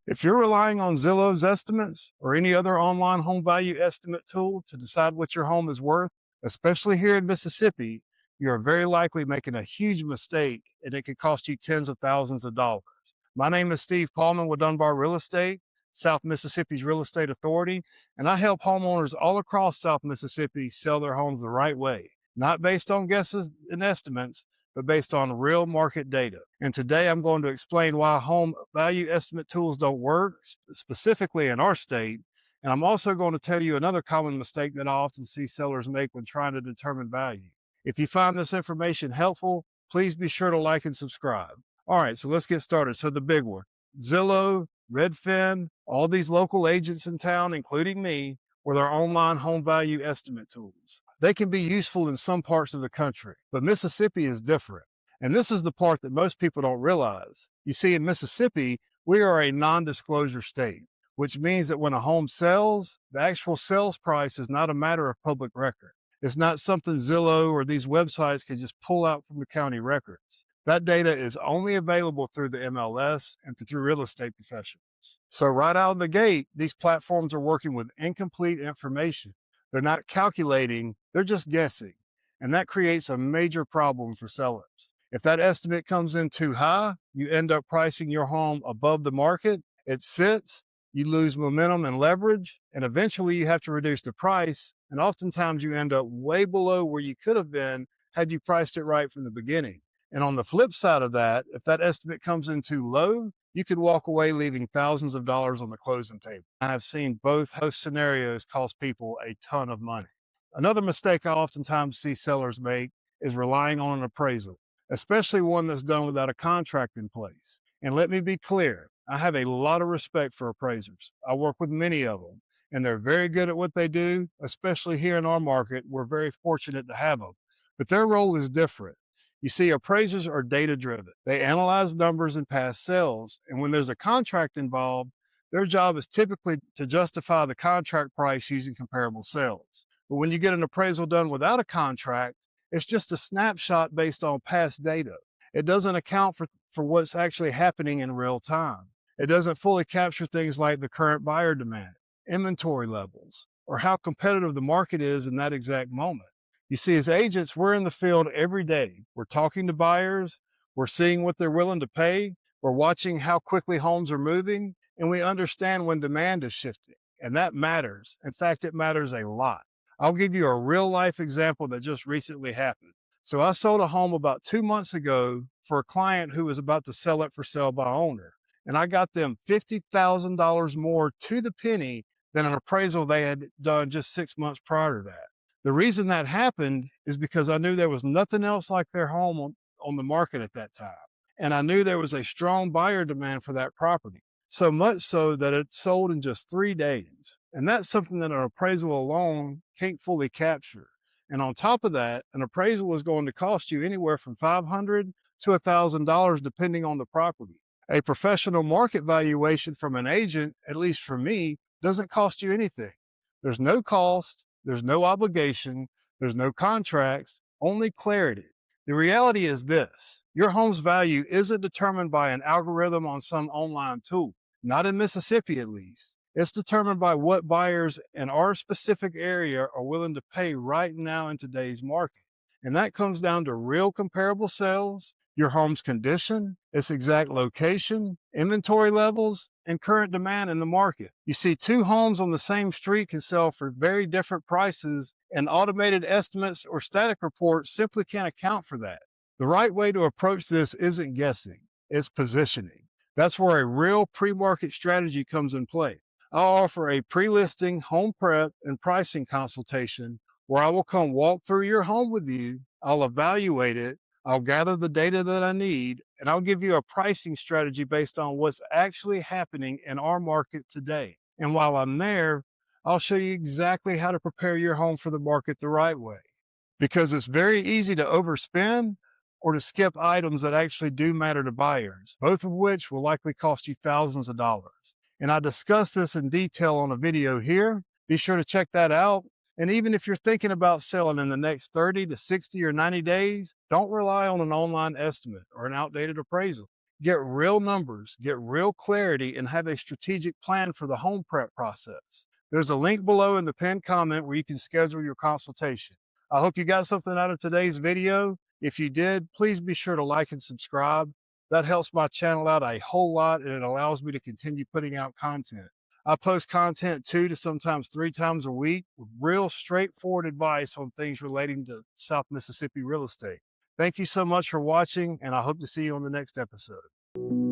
If you're relying on Zillow's estimates or any other online home value estimate tool to decide what your home is worth, especially here in Mississippi, you are very likely making a huge mistake and it could cost you tens of thousands of dollars. My name is Steve Pahlman with Dunbar Real Estate, South Mississippi's real estate authority, and I help homeowners all across South Mississippi sell their homes the right way, not based on guesses and estimates, but based on real market data. And today I'm going to explain why home value estimate tools don't work, specifically in our state. And I'm also going to tell you another common mistake that I often see sellers make when trying to determine value. If you find this information helpful, please be sure to like and subscribe. All right, so let's get started. So the big one, Zillow, Redfin, all these local agents in town, including me, with our online home value estimate tools. They can be useful in some parts of the country, but Mississippi is different. And this is the part that most people don't realize. You see, in Mississippi, we are a non-disclosure state, which means that when a home sells, the actual sales price is not a matter of public record. It's not something Zillow or these websites can just pull out from the county records. That data is only available through the MLS and through real estate professionals. So right out of the gate, these platforms are working with incomplete information. They're not calculating, they're just guessing. And that creates a major problem for sellers. If that estimate comes in too high, you end up pricing your home above the market. It sits, you lose momentum and leverage, and eventually you have to reduce the price. And oftentimes you end up way below where you could have been had you priced it right from the beginning. And on the flip side of that, if that estimate comes in too low, you could walk away leaving thousands of dollars on the closing table. I have seen both scenarios cost people a ton of money. Another mistake I oftentimes see sellers make is relying on an appraisal, especially one that's done without a contract in place. And let me be clear, I have a lot of respect for appraisers. I work with many of them, and they're very good at what they do, especially here in our market. We're very fortunate to have them, but their role is different. You see, appraisers are data-driven. They analyze numbers and past sales, and when there's a contract involved, their job is typically to justify the contract price using comparable sales. But when you get an appraisal done without a contract, it's just a snapshot based on past data. It doesn't account for what's actually happening in real time. It doesn't fully capture things like the current buyer demand, inventory levels, or how competitive the market is in that exact moment. You see, as agents, we're in the field every day. We're talking to buyers, we're seeing what they're willing to pay, we're watching how quickly homes are moving, and we understand when demand is shifting. And that matters. In fact, it matters a lot. I'll give you a real life example that just recently happened. So I sold a home about 2 months ago for a client who was about to sell it for sale by owner. And I got them $50,000 more to the penny than an appraisal they had done just 6 months prior to that. The reason that happened is because I knew there was nothing else like their home on the market at that time. And I knew there was a strong buyer demand for that property, so much so that it sold in just 3 days. And that's something that an appraisal alone can't fully capture. And on top of that, an appraisal is going to cost you anywhere from $500 to $1,000 depending on the property. A professional market valuation from an agent, at least for me, doesn't cost you anything. There's no cost. There's no obligation, there's no contracts, only clarity. The reality is this: your home's value isn't determined by an algorithm on some online tool, not in Mississippi at least. It's determined by what buyers in our specific area are willing to pay right now in today's market. And that comes down to real comparable sales, your home's condition, its exact location, inventory levels, and current demand in the market. You see, 2 homes on the same street can sell for very different prices, and automated estimates or static reports simply can't account for that. The right way to approach this isn't guessing, it's positioning. That's where a real pre-market strategy comes in play. I'll offer a pre-listing, home prep, and pricing consultation where I will come walk through your home with you, I'll evaluate it, I'll gather the data that I need, and I'll give you a pricing strategy based on what's actually happening in our market today. And while I'm there, I'll show you exactly how to prepare your home for the market the right way. Because it's very easy to overspend or to skip items that actually do matter to buyers, both of which will likely cost you thousands of dollars. And I discuss this in detail on a video here. Be sure to check that out. And even if you're thinking about selling in the next 30 to 60 or 90 days, don't rely on an online estimate or an outdated appraisal. Get real numbers, get real clarity, and have a strategic plan for the home prep process. There's a link below in the pinned comment where you can schedule your consultation. I hope you got something out of today's video. If you did, please be sure to like and subscribe. That helps my channel out a whole lot, and it allows me to continue putting out content. I post content 2 to sometimes 3 times a week with real straightforward advice on things relating to South Mississippi real estate. Thank you so much for watching, and I hope to see you on the next episode.